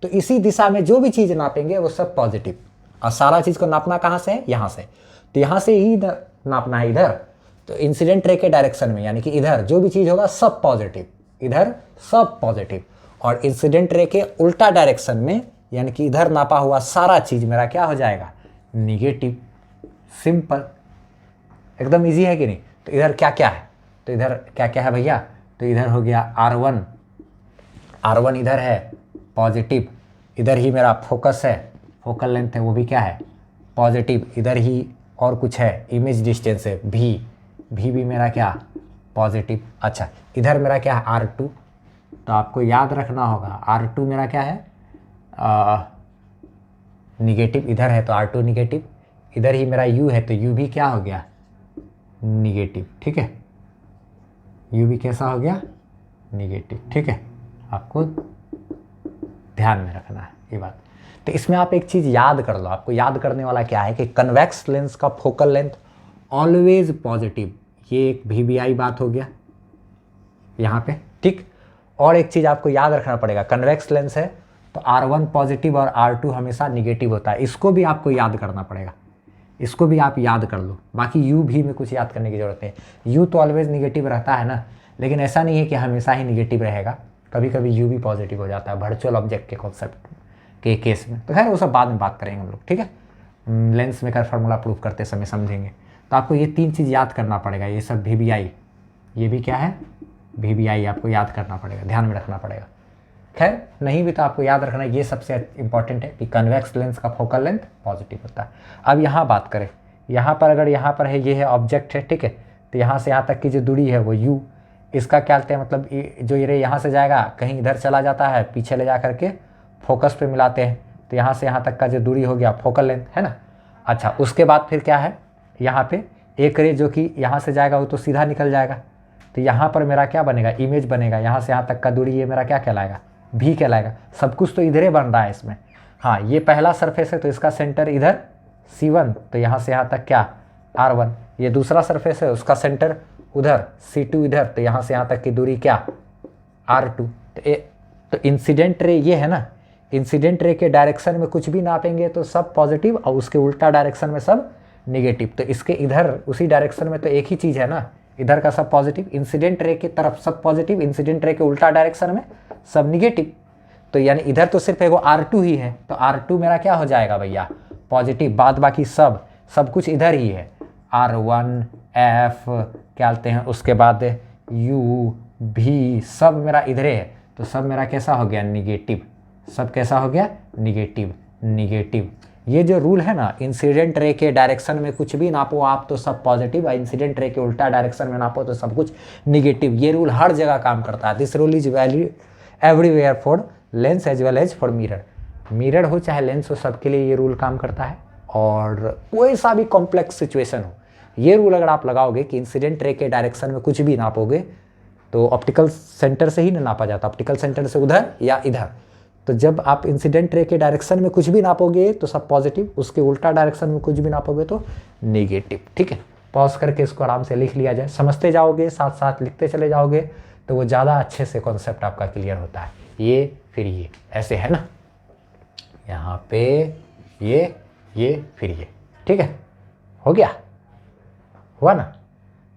तो इसी दिशा में जो भी चीज नापेंगे वो सब पॉजिटिव। और सारा चीज को नापना कहाँ से है? यहाँ से। तो यहाँ से ही नापना है इधर, तो इंसिडेंट रे के डायरेक्शन में, यानी कि इधर जो भी चीज होगा सब पॉजिटिव, इधर सब पॉजिटिव। और इंसिडेंट रे के उल्टा डायरेक्शन में, यानी कि इधर नापा हुआ सारा चीज मेरा क्या हो जाएगा? निगेटिव। सिंपल, एकदम इजी है कि नहीं? तो इधर क्या क्या है? तो इधर क्या क्या है भैया? तो इधर हो गया R1 इधर है पॉजिटिव, इधर ही मेरा फोकस है, फोकल लेंथ है, वो भी क्या है? पॉजिटिव। इधर ही और कुछ है, इमेज डिस्टेंस है भी मेरा क्या? पॉजिटिव। अच्छा इधर मेरा क्या है? R2। तो आपको याद रखना होगा R2 मेरा क्या है? निगेटिव। इधर है तो R2 निगेटिव। इधर ही मेरा U है तो U भी क्या हो गया? निगेटिव, ठीक है। U भी कैसा हो गया? निगेटिव, ठीक है। आपको ध्यान में रखना है ये बात। तो इसमें आप एक चीज़ याद कर लो, आपको याद करने वाला क्या है कि कन्वेक्स लेंस का फोकल लेंथ ऑलवेज पॉजिटिव। ये एक VBI बात हो गया यहाँ पे, ठीक। और एक चीज़ आपको याद रखना पड़ेगा, कन्वेक्स लेंस है तो R1 पॉजिटिव और R2 हमेशा निगेटिव होता है। इसको भी आपको याद करना पड़ेगा, इसको भी आप याद कर लो। बाकी U भी में कुछ याद करने की ज़रूरत नहीं। U तो ऑलवेज निगेटिव रहता है ना, लेकिन ऐसा नहीं है कि हमेशा ही निगेटिव रहेगा, कभी कभी U भी पॉजिटिव हो जाता है वर्चुअल ऑब्जेक्ट के कॉन्सेप्ट के केस में। तो खैर वो सब बाद में बात करेंगे हम लोग, ठीक है। लेंस मेकर फार्मूला प्रूव करते समय समझेंगे। तो आपको ये 3 चीज़ याद करना पड़ेगा। ये सब VBI, ये भी क्या है? VBI आपको याद करना पड़ेगा, ध्यान में रखना पड़ेगा। खैर नहीं भी तो आपको याद रखना, ये सबसे इंपॉर्टेंट है कि कन्वेक्स लेंस का फोकल लेंथ पॉजिटिव होता है। अब यहाँ बात करें, यहाँ पर अगर यहाँ पर है, ये है ऑब्जेक्ट है, ठीक है। तो यहाँ से यहाँ तक की जो दूरी है वो U, इसका क्या कहते हैं? मतलब जो ये रे यहाँ से जाएगा कहीं इधर चला जाता है, पीछे ले जा करके फोकस पे मिलाते हैं, तो यहाँ से यहाँ तक का जो दूरी हो गया फोकल लेंथ, है ना। अच्छा उसके बाद फिर क्या है? यहाँ पे एक रे जो कि यहाँ से जाएगा वो तो सीधा निकल जाएगा, तो यहाँ पर मेरा क्या बनेगा? इमेज बनेगा। यहाँ से यहाँ तक का दूरी ये मेरा क्या कहलाएगा? भी कहलाएगा। सब कुछ तो इधर ही बन रहा है इसमें। हाँ ये पहला सरफेस है तो इसका सेंटर इधर C1, तो यहाँ से यहाँ तक क्या? R1। ये दूसरा सरफेस है, उसका सेंटर उधर C2 इधर, तो यहाँ से यहाँ तक की दूरी क्या? R2। तो इंसिडेंट रे ये है ना, इंसिडेंट रे के डायरेक्शन में कुछ भी नापेंगे तो सब पॉजिटिव, और उसके उल्टा डायरेक्शन में सब निगेटिव। तो इसके इधर उसी डायरेक्शन में तो एक ही चीज़ है ना, इधर का सब पॉजिटिव, इंसिडेंट रे की तरफ सब पॉजिटिव, इंसिडेंट रे के उल्टा डायरेक्शन में सब निगेटिव। तो यानी इधर तो सिर्फ एगो R2 ही है, तो R2 मेरा क्या हो जाएगा भैया? पॉजिटिव। बाद बाकी सब कुछ इधर ही है, R1 F क्या कहते हैं, उसके बाद U भी सब मेरा इधर है, तो सब मेरा कैसा हो गया? निगेटिव। सब कैसा हो गया? निगेटिव। ये जो रूल है ना, इंसिडेंट रे के डायरेक्शन में कुछ भी नापो आप तो सब पॉजिटिव, और इंसिडेंट रे के उल्टा डायरेक्शन में नापो तो सब कुछ निगेटिव। ये रूल हर जगह काम करता है। This rule is valid everywhere for lens as well as for mirror हो चाहे लेंस हो, सबके लिए ये रूल काम करता है। और कोई सा भी कॉम्प्लेक्स सिचुएशन हो, ये रूल अगर आप लगाओगे कि इंसिडेंट रे के डायरेक्शन में कुछ भी नापोगे तो ऑप्टिकल सेंटर से ही ना नापा जाता, ऑप्टिकल सेंटर से उधर या इधर, तो जब आप इंसिडेंट रे के डायरेक्शन में कुछ भी नापोगे तो सब पॉजिटिव, उसके उल्टा डायरेक्शन में कुछ भी नापोगे तो नेगेटिव। ठीक है, पॉज करके इसको आराम से लिख लिया जाए, समझते जाओगे साथ साथ लिखते चले जाओगे तो वो ज़्यादा अच्छे से कॉन्सेप्ट आपका क्लियर होता है। ये फिर ये ऐसे है ना, यहाँ पे ये फिर ये। ठीक है, हो गया, हुआ ना।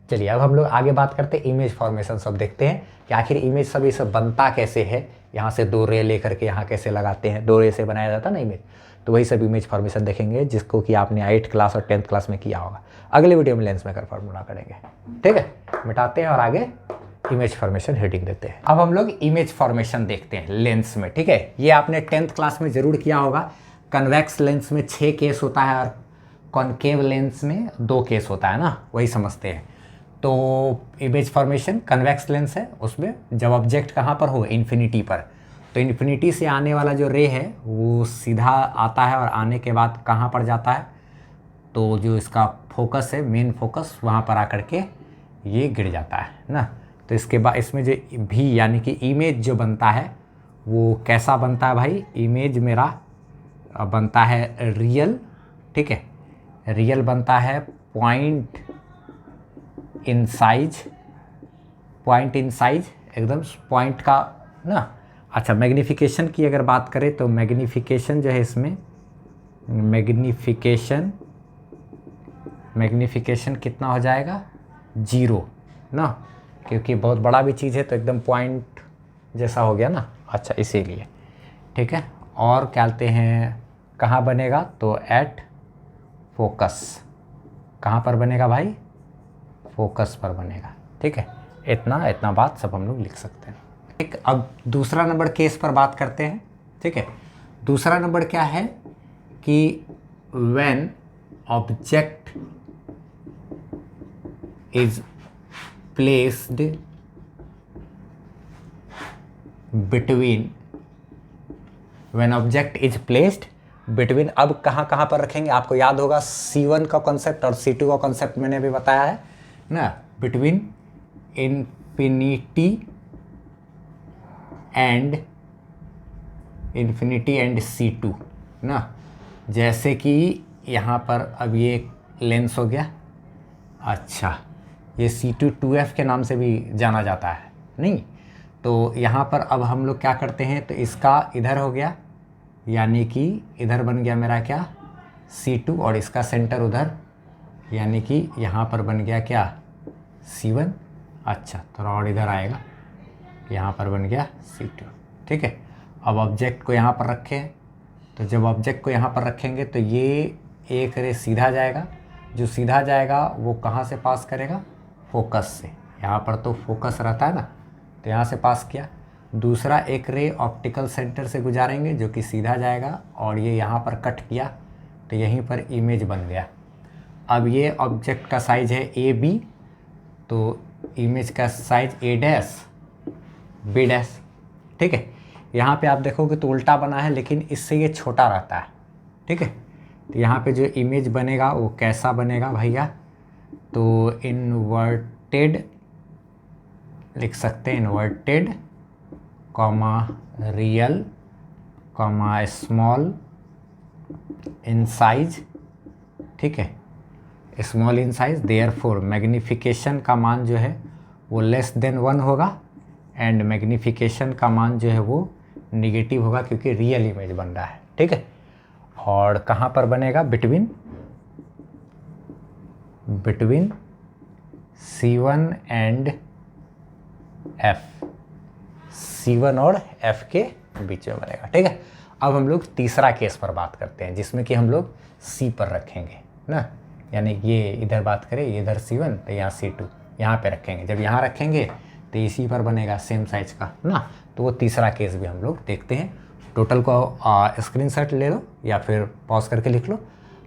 चलिए अब हम लोग आगे बात करते हैं इमेज फॉर्मेशन सब देखते हैं कि आखिर इमेज सब ये सब बनता कैसे है। यहाँ से 2 रे लेकर के यहाँ कैसे लगाते हैं, 2 रे से बनाया जाता है ना इमेज, तो वही सब इमेज फॉर्मेशन देखेंगे जिसको कि आपने 8th क्लास और 10th क्लास में किया होगा। अगले वीडियो में लेंस मेकर फॉर्मूला करेंगे। ठीक है, मिटाते हैं और आगे इमेज फॉर्मेशन हेडिंग देते हैं। अब हम लोग इमेज फॉर्मेशन देखते हैं लेंस में। ठीक है, ये आपने 10th क्लास में जरूर किया होगा। कन्वेक्स लेंस में 6 केस होता है और कॉनकेव लेंस में 2 केस होता है ना, वही समझते हैं। तो इमेज फॉर्मेशन कन्वेक्स लेंस है, उसमें जब ऑब्जेक्ट कहाँ पर हो, इन्फिनिटी पर, तो इन्फिनिटी से आने वाला जो रे है वो सीधा आता है और आने के बाद कहाँ पर जाता है, तो जो इसका फोकस है, मेन फोकस, वहाँ पर आकर के ये गिर जाता है ना। तो इसके बाद इसमें जो भी यानी कि इमेज जो बनता है वो कैसा बनता है भाई, इमेज मेरा बनता है रियल। ठीक है, रियल बनता है पॉइंट इन साइज एकदम पॉइंट का ना। अच्छा, मैग्नीफिकेशन की अगर बात करें तो मैग्नीफिकेशन जो है इसमें मैग्नीफिकेशन कितना हो जाएगा, 0 ना, क्योंकि बहुत बड़ा भी चीज़ है तो एकदम पॉइंट जैसा हो गया ना। अच्छा, इसीलिए। ठीक है, और क्या कहते हैं, कहाँ बनेगा, तो एट फोकस, कहाँ पर बनेगा भाई, फोकस पर बनेगा। ठीक है, इतना बात सब हम लोग लिख सकते हैं। ठीक, अब दूसरा नंबर केस पर बात करते हैं। ठीक है, दूसरा नंबर क्या है कि when object is placed between, अब कहाँ पर रखेंगे, आपको याद होगा C1 का कॉन्सेप्ट और C2 का कॉन्सेप्ट मैंने अभी बताया है ना, बिटवीन इन्फिनिटी एंड C2 ना। जैसे कि यहाँ पर अब ये लेंस हो गया, अच्छा ये C2 2F के नाम से भी जाना जाता है नहीं, तो यहाँ पर अब हम लोग क्या करते हैं, तो इसका इधर हो गया, यानी कि इधर बन गया मेरा क्या, C2, और इसका सेंटर उधर, यानी कि यहाँ पर बन गया क्या, C1। अच्छा, थोड़ा और इधर आएगा, यहाँ पर बन गया C2। ठीक है, अब ऑब्जेक्ट को यहाँ पर रखें, तो जब ऑब्जेक्ट को यहाँ पर रखेंगे तो ये एक रे सीधा जाएगा, जो सीधा जाएगा वो कहाँ से पास करेगा, फोकस से। यहाँ पर तो फोकस रहता है ना, तो यहाँ से पास किया। दूसरा एक रे ऑप्टिकल सेंटर से गुजारेंगे जो कि सीधा जाएगा और ये यहाँ पर कट किया, तो यहीं पर इमेज बन गया। अब ये ऑब्जेक्ट का साइज है AB, तो इमेज का साइज A', B'। ठीक है, यहाँ पे आप देखोगे तो उल्टा बना है, लेकिन इससे ये छोटा रहता है। ठीक है, तो यहाँ पे जो इमेज बनेगा वो कैसा बनेगा भैया, तो इन्वर्टेड लिख सकते हैं, inverted comma real comma small in size. ठीक है, small in size, therefore magnification का मान जो है वो लेस देन 1 होगा एंड मैग्नीफिकेशन का मान जो है वो निगेटिव होगा, क्योंकि रियल इमेज बन रहा है। ठीक है, और कहाँ पर बनेगा, between C1 and F, C1 और F के बीच में बनेगा। ठीक है, अब हम लोग तीसरा केस पर बात करते हैं, जिसमें कि हम लोग C पर रखेंगे ना, यानी ये इधर बात करें, ये इधर C1 तो यहाँ C2 यहाँ पे रखेंगे। जब यहाँ रखेंगे तो इसी पर बनेगा सेम साइज का ना, तो वो तीसरा केस भी हम लोग देखते हैं। टोटल को स्क्रीनशॉट ले लो या फिर पॉज करके लिख लो।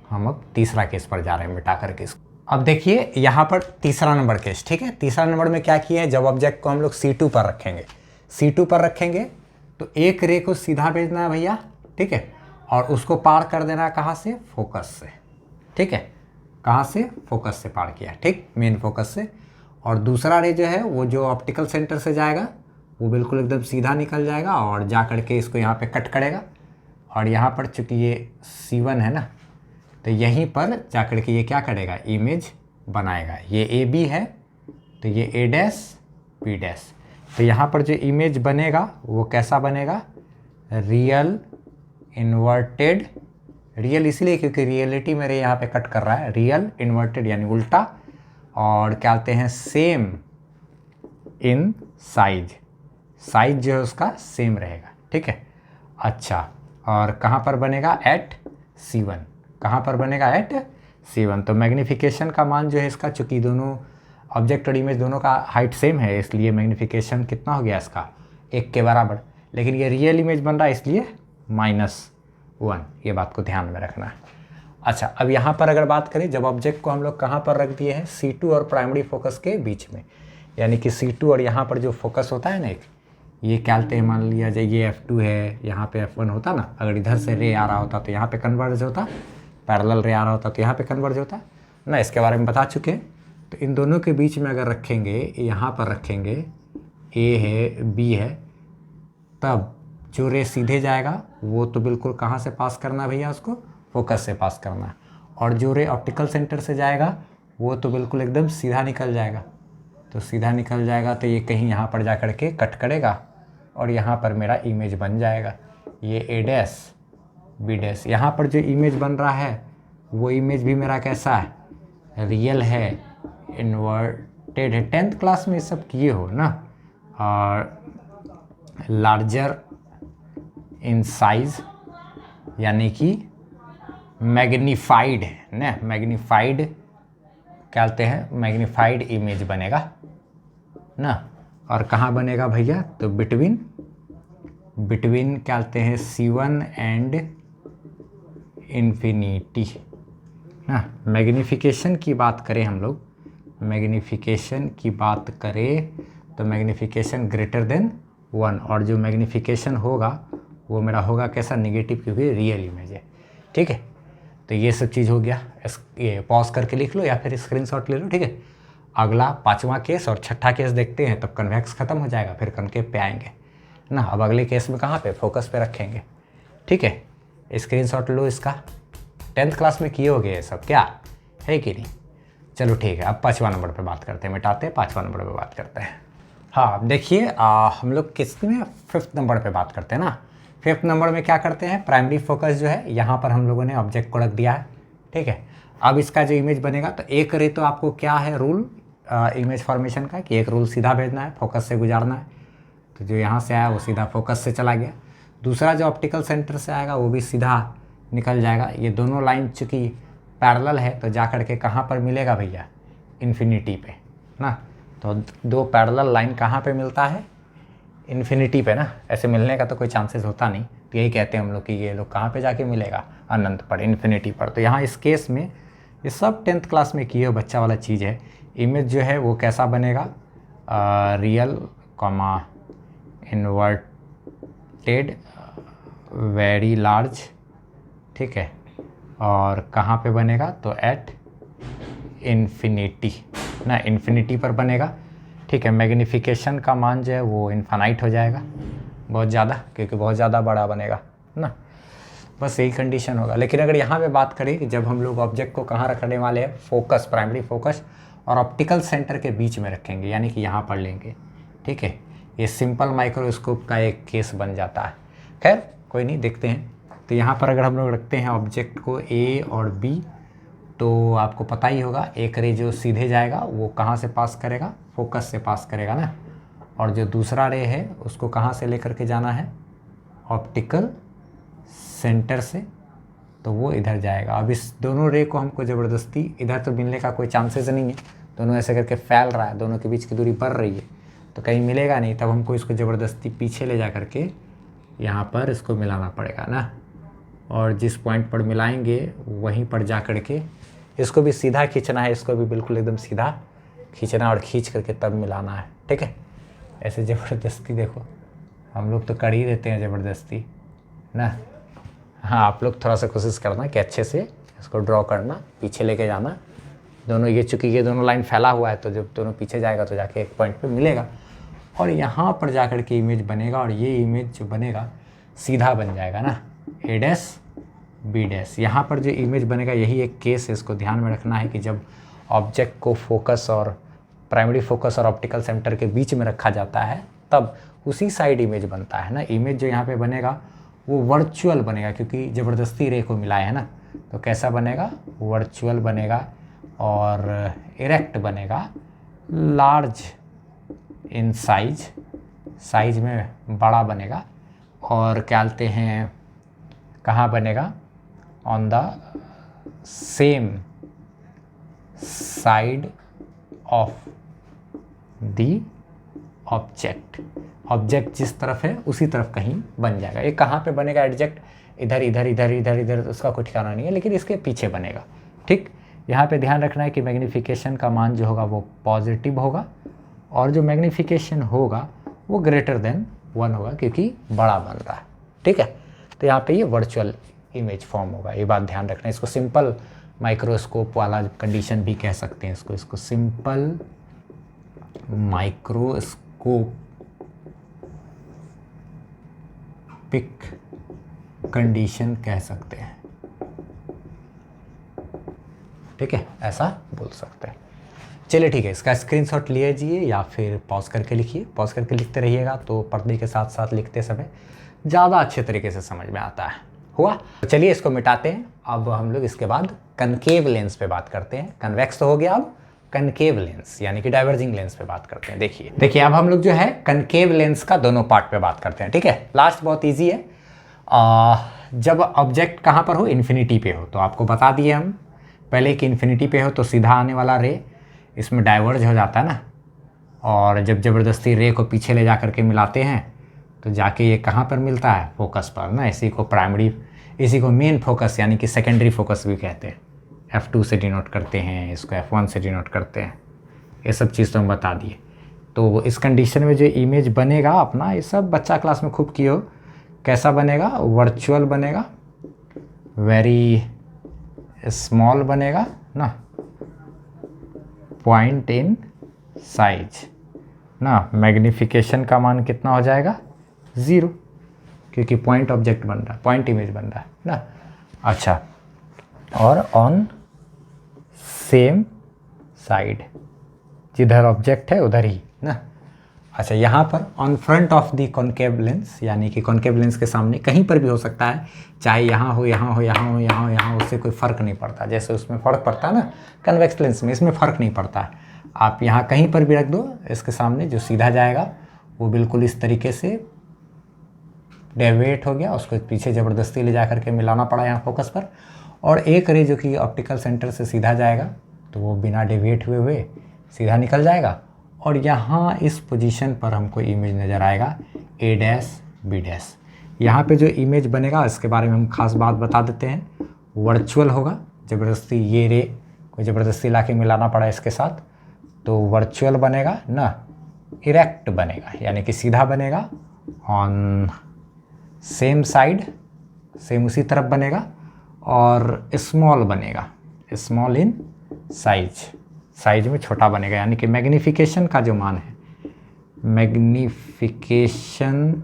हम अब तीसरा केस पर जा रहे हैं, मिटा करके इसको। अब देखिए यहाँ पर तीसरा नंबर केस। ठीक है, तीसरा नंबर में क्या किया है, जब ऑब्जेक्ट को हम लोग C2 पर रखेंगे तो एक रे को सीधा भेजना है भैया। ठीक है, और उसको पार कर देना है कहाँ से, फोकस से। ठीक है, कहाँ से, फोकस से पार किया। ठीक, मेन फोकस से। और दूसरा रे जो है वो जो ऑप्टिकल सेंटर से जाएगा वो बिल्कुल एकदम सीधा निकल जाएगा और जा करके इसको यहाँ पे कट करेगा। और यहाँ पर चूँकि ये C1 है ना, तो यहीं पर जा करके ये क्या करेगा, इमेज बनाएगा। ये AB है तो ये A डैश B डैश। तो यहाँ पर जो इमेज बनेगा वो कैसा बनेगा, रियल इन्वर्टेड। रियल इसलिए क्योंकि रियलिटी मेरे यहाँ पे कट कर रहा है, रियल इन्वर्टेड यानी उल्टा, और क्या कहते हैं, सेम इन साइज। साइज जो है उसका सेम रहेगा, ठीक है। अच्छा, और कहाँ पर बनेगा, एट C1। कहाँ पर बनेगा, एट C1। तो मैग्नीफिकेशन का मान जो है इसका, चूँकि दोनों ऑब्जेक्ट और इमेज दोनों का हाइट सेम है, इसलिए मैग्नीफिकेशन कितना हो गया इसका, 1 के बराबर। लेकिन ये रियल इमेज बन रहा है इसलिए -1। ये बात को ध्यान में रखना है। अच्छा, अब यहाँ पर अगर बात करें, जब ऑब्जेक्ट को हम लोग कहाँ पर रख दिए हैं, C2 और प्राइमरी फोकस के बीच में, यानी कि C2 और यहाँ पर जो फोकस होता है ना एक, ये क्या कहते हैं, मान लिया जाए ये F2 है, यहाँ पे F1 होता ना, अगर इधर से रे आ रहा होता तो यहाँ पे कन्वर्ज होता, पैरेलल रे आ रहा होता तो यहाँ पे कन्वर्ज होता ना, इसके बारे में बता चुके हैं। तो इन दोनों के बीच में अगर रखेंगे, यहाँ पर रखेंगे, A है B है, तब जो रे सीधे जाएगा वो तो बिल्कुल कहाँ से पास करना भैया, उसको फोकस से पास करना। और जो रे ऑप्टिकल सेंटर से जाएगा वो तो बिल्कुल एकदम सीधा निकल जाएगा। तो सीधा निकल जाएगा तो ये कहीं यहाँ पर जा कर के कट करेगा और यहाँ पर मेरा इमेज बन जाएगा, ये A डैश B डैश। यहाँ पर जो इमेज बन रहा है वो इमेज भी मेरा कैसा है, रियल है, इन्वर्टेड है। 10th क्लास में ये सब किए हो ना। और लार्जर इन साइज यानी कि मैग्नीफाइड है ना, मैग्नीफाइड क्या कहते हैं, मैग्नीफाइड इमेज बनेगा ना। और कहाँ बनेगा भैया, तो बिटवीन क्या कहते हैं, C1 एंड इन्फिनिटी ना। मैग्नीफिकेशन की बात करें हम लोग, मैग्नीफिकेशन की बात करें तो मैग्नीफिकेशन ग्रेटर देन 1, और जो मैग्नीफिकेशन होगा वो मेरा होगा कैसा, निगेटिव, क्योंकि रियल इमेज है, ठीक है। तो ये सब चीज़ हो गया। ये पॉज करके लिख लो या फिर स्क्रीनशॉट ले लो, ठीक है। अगला 5वां केस और 6ठा केस देखते हैं, तब कन्वेक्स खत्म हो जाएगा, फिर कनकेव पे आएंगे ना। अब अगले केस में कहाँ पे, फोकस पे रखेंगे, ठीक है। स्क्रीनशॉट लो इसका, 10th क्लास में किए होगे ये सब, क्या है कि नहीं। चलो ठीक है, अब 5वां नंबर पे बात करते हैं, मिटाते हैं, 5वां नंबर पे बात करते हैं। हाँ, अब देखिए हम लोग किस में 5th नंबर पे बात करते हैं ना। 5th नंबर में क्या करते हैं, प्राइमरी फोकस जो है यहाँ पर हम लोगों ने ऑब्जेक्ट को रख दिया है, ठीक है। अब इसका जो इमेज बनेगा, तो एक रे तो आपको क्या है रूल इमेज फॉर्मेशन का, कि एक रूल सीधा भेजना है, फोकस से गुजारना है। तो जो यहाँ से आया वो सीधा फोकस से चला गया। दूसरा जो ऑप्टिकल सेंटर से आएगा वो भी सीधा निकल जाएगा। ये दोनों लाइन चूँकि पैरेलल है तो जा कर के कहाँ पर मिलेगा भैया, इन्फिनिटी पे ना। तो दो पैरेलल लाइन कहाँ पे मिलता है, इन्फिनिटी पे ना। ऐसे मिलने का तो कोई चांसेस होता नहीं, तो यही कहते हैं हम लोग कि ये लोग कहाँ पे जाके मिलेगा, अनंत पर, इन्फिनिटी पर। तो यहाँ इस केस में ये सब 10th क्लास में किए बच्चा वाला चीज़ है। इमेज जो है वो कैसा बनेगा, real comma inverted very large, ठीक है। और कहाँ पे बनेगा, तो एट इन्फिनिटी ना, इन्फिनिटी पर बनेगा, ठीक है। मैग्नीफिकेशन का मान जो है वो इन्फानाइट हो जाएगा, बहुत ज़्यादा, क्योंकि बहुत ज़्यादा बड़ा बनेगा ना। बस यही कंडीशन होगा। लेकिन अगर यहाँ पे बात करें कि जब हम लोग ऑब्जेक्ट को कहाँ रखने वाले हैं, फोकस, प्राइमरी फोकस और ऑप्टिकल सेंटर के बीच में रखेंगे, यानी कि यहाँ पर लेंगे, ठीक है। ये सिंपल माइक्रोस्कोप का एक केस बन जाता है। खैर कोई नहीं, देखते हैं। तो यहाँ पर अगर हम लोग रखते हैं ऑब्जेक्ट को A और B, तो आपको पता ही होगा एक रे जो सीधे जाएगा वो कहाँ से पास करेगा, फोकस से पास करेगा ना। और जो दूसरा रे है उसको कहाँ से लेकर के जाना है, ऑप्टिकल सेंटर से, तो वो इधर जाएगा। अब इस दोनों रे को हमको ज़बरदस्ती इधर तो मिलने का कोई चांसेस नहीं है, दोनों ऐसे करके फैल रहा है, दोनों के बीच की दूरी बढ़ रही है, तो कहीं मिलेगा नहीं। तब हमको इसको ज़बरदस्ती पीछे ले जा करके यहाँ पर इसको मिलाना पड़ेगा ना। और जिस पॉइंट पर मिलाएंगे वहीं पर जा कर के इसको भी सीधा खींचना है, इसको भी बिल्कुल एकदम सीधा खींचना और खींच करके तब मिलाना है, ठीक है। ऐसे ज़बरदस्ती देखो, हम लोग तो कर ही देते हैं ज़बरदस्ती ना। हाँ, आप लोग थोड़ा सा कोशिश करना कि अच्छे से इसको ड्रॉ करना, पीछे लेके जाना दोनों। ये चूँकि ये दोनों लाइन फैला हुआ है, तो जब दोनों पीछे जाएगा तो जाके एक पॉइंट पे मिलेगा। और यहाँ पर जा कर के इमेज बनेगा और ये इमेज जो बनेगा सीधा बन जाएगा ना, ए डैश बी डैश। यहाँ पर जो इमेज बनेगा यही एक केस है, इसको ध्यान में रखना है कि जब ऑब्जेक्ट को फोकस और प्राइमरी फोकस और ऑप्टिकल सेंटर के बीच में रखा जाता है तब उसी साइड इमेज बनता है ना। इमेज जो यहाँ पे बनेगा वो वर्चुअल बनेगा, क्योंकि ज़बरदस्ती रे को मिलाया है ना, तो कैसा बनेगा, वर्चुअल बनेगा और इरेक्ट बनेगा, लार्ज इन साइज, साइज में बड़ा बनेगा, और क्या बोलते हैं कहाँ बनेगा, on the same side of the object. Object जिस तरफ है उसी तरफ कहीं बन जाएगा। ये कहाँ पे बनेगा एडजेक्ट, इधर इधर इधर इधर इधर, उसका कोई ठिकाना नहीं है, लेकिन इसके पीछे बनेगा। ठीक, यहाँ पे ध्यान रखना है कि मैग्नीफिकेशन का मान जो होगा वो पॉजिटिव होगा और जो मैग्नीफिकेशन होगा वो ग्रेटर देन 1 होगा, क्योंकि बड़ा बन रहा है। ठीक है, तो यहाँ पे ये वर्चुअल इमेज फॉर्म होगा, ये बात ध्यान रखना है। इसको सिंपल माइक्रोस्कोप वाला कंडीशन भी कह सकते हैं, इसको सिंपल माइक्रोस्कोप पिक कंडीशन कह सकते हैं। ठीक है, ऐसा बोल सकते हैं। चलिए ठीक है, इसका स्क्रीनशॉट लीजिए या फिर पॉज करके लिखिए। पॉज करके लिखते रहिएगा तो पर्दे के साथ साथ लिखते समय ज़्यादा अच्छे तरीके से समझ में आता है। हुआ? तो चलिए इसको मिटाते हैं। अब हम लोग इसके बाद कनकेव लेंस पे बात करते हैं। कन्वेक्स तो हो गया, अब कनकेव लेंस यानी कि डाइवर्जिंग लेंस पे बात करते हैं। देखिए अब हम लोग जो है कनकेव लेंस का दोनों पार्ट पे बात करते हैं। ठीक है, लास्ट बहुत ईजी है। जब ऑब्जेक्ट कहाँ पर हो, इन्फिनिटी पे हो, तो आपको बता दिए हम पहले कि इन्फिनिटी पे हो तो सीधा आने वाला रे इसमें डाइवर्ज हो जाता है ना, और जब ज़बरदस्ती रे को पीछे ले जा करके मिलाते हैं तो जाके ये कहाँ पर मिलता है, फोकस पर ना। इसी को प्राइमरी, इसी को मेन फोकस यानी कि सेकेंडरी फोकस भी कहते हैं। F2 से डिनोट करते हैं, इसको F1 से डिनोट करते हैं। ये सब चीज़ तो हम बता दिए। तो इस कंडीशन में जो इमेज बनेगा अपना, ये सब बच्चा क्लास में खूब किए हो, कैसा बनेगा, वर्चुअल बनेगा, वेरी स्मॉल बनेगा ना, पॉइंट इन साइज ना। मैग्नीफिकेशन का मान कितना हो जाएगा, 0, क्योंकि पॉइंट ऑब्जेक्ट बन रहा है, पॉइंट इमेज बन रहा है ना। अच्छा, और ऑन सेम साइड, जिधर ऑब्जेक्ट है उधर ही ना। अच्छा, यहाँ पर on front of the concave lens, यानी कि कॉन्केव लेंस के सामने कहीं पर भी हो सकता है, चाहे यहाँ हो, यहाँ हो, यहाँ हो, यहाँ हो, यहाँ हो, उससे कोई फ़र्क नहीं पड़ता। जैसे उसमें फ़र्क पड़ता है ना कन्वेक्स लेंस में, इसमें फ़र्क नहीं पड़ता है। आप यहाँ कहीं पर भी रख दो इसके सामने, जो सीधा जाएगा वो बिल्कुल इस तरीके से डेविएट हो गया, उसको पीछे ज़बरदस्ती ले जा करके मिलाना पड़ा यहाँ फोकस पर। और एक रे जो कि ऑप्टिकल सेंटर से सीधा जाएगा तो वो बिना डेविएट हुए सीधा निकल जाएगा, और यहाँ इस पोजीशन पर हमको इमेज नज़र आएगा ए डैश बी डैश। यहाँ पे जो इमेज बनेगा इसके बारे में हम खास बात बता देते हैं, वर्चुअल होगा। ज़बरदस्ती ये रे कोई ज़बरदस्ती ला के मिलाना पड़ा इसके साथ तो वर्चुअल बनेगा ना, इरेक्ट बनेगा यानी कि सीधा बनेगा, ऑन सेम साइड, सेम उसी तरफ बनेगा, और स्मॉल बनेगा, स्मॉल इन साइज, साइज में छोटा बनेगा। यानी कि मैग्नीफिकेशन का जो मान है, मैग्नीफिकेशन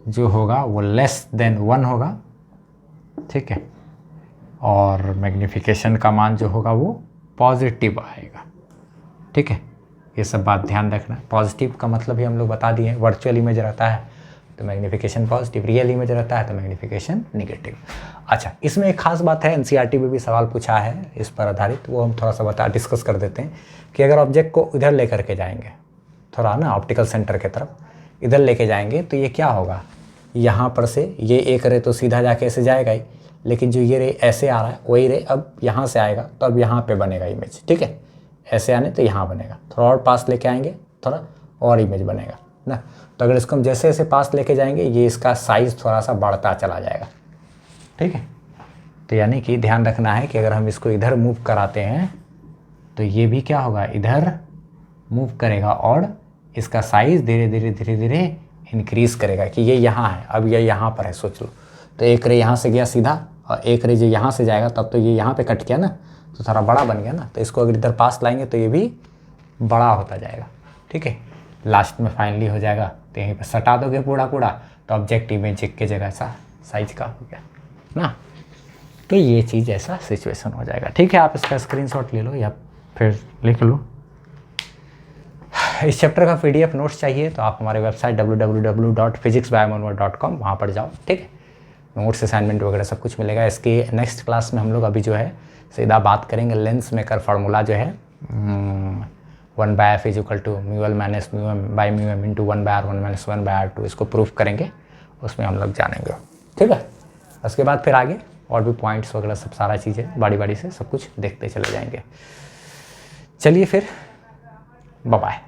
जो होगा वो लेस देन 1 होगा। ठीक है, और मैग्नीफिकेशन का मान जो होगा वो पॉजिटिव आएगा। ठीक है, ये सब बात ध्यान रखना। पॉजिटिव का मतलब ही हम लोग बता दिए, वर्चुअल इमेज रहता है तो मैग्नीफिकेशन पॉजिटिव, रियल इमेज रहता है तो मैग्नीफिकेशन नेगेटिव। अच्छा, इसमें एक खास बात है, एनसीईआरटी में भी सवाल पूछा है इस पर आधारित, वो हम थोड़ा सा डिस्कस कर देते हैं कि अगर ऑब्जेक्ट को इधर लेकर के जाएंगे, थोड़ा ना ऑप्टिकल सेंटर की तरफ इधर लेके जाएंगे, तो ये क्या होगा, यहाँ पर से ये एक रे तो सीधा जाके ऐसे जाएगा ही, लेकिन जो ये रे ऐसे आ रहा है वही रे अब यहाँ से आएगा तो अब यहाँ पे बनेगा इमेज। ठीक है, ऐसे आने तो यहाँ बनेगा, थोड़ा और पास लेके आएंगे थोड़ा और इमेज बनेगा ना। तो अगर इसको हम जैसे जैसे पास लेके जाएंगे ये इसका साइज़ थोड़ा सा बढ़ता चला जाएगा। ठीक है, तो यानी कि ध्यान रखना है कि अगर हम इसको इधर मूव कराते हैं तो ये भी क्या होगा, इधर मूव करेगा और इसका साइज़ धीरे धीरे धीरे धीरे इंक्रीज़ करेगा कि ये यहाँ है, अब ये यहाँ पर है। सोच लो, तो एक रे यहाँ से गया सीधा और एक रे जो यहाँ से जाएगा तब तो ये यहाँ पे कट गया ना, तो थोड़ा बड़ा बन गया ना, तो इसको अगर इधर पास लाएंगे तो ये भी बड़ा होता जाएगा। ठीक है, लास्ट में फाइनली हो जाएगा, तो यहीं पर सटा दोगे पूरा पूरा, तो ऑब्जेक्ट इमेज की जगह ऐसा साइज का हो गया ना। तो ये चीज़ ऐसा सिचुएशन हो जाएगा। ठीक है, आप इसका स्क्रीनशॉट ले लो या फिर लिख लो। इस चैप्टर का PDF नोट्स चाहिए तो आप हमारे वेबसाइट www.physicsbyomonware.com वहाँ पर जाओ। ठीक है, नोट्स असाइनमेंट वगैरह सब कुछ मिलेगा। इसकी नेक्स्ट क्लास में हम लोग अभी जो है सीधा बात करेंगे लेंस मेकर फार्मूला जो है 1/f = μl - μm/μm × 1/r1 - 1/r2, इसको प्रूफ करेंगे, उसमें हम लोग जानेंगे। ठीक है, उसके बाद फिर आगे और भी पॉइंट्स वगैरह सब सारा चीज़ें बारी बारी से सब कुछ देखते चले जाएंगे। चलिए फिर, बाय बाय।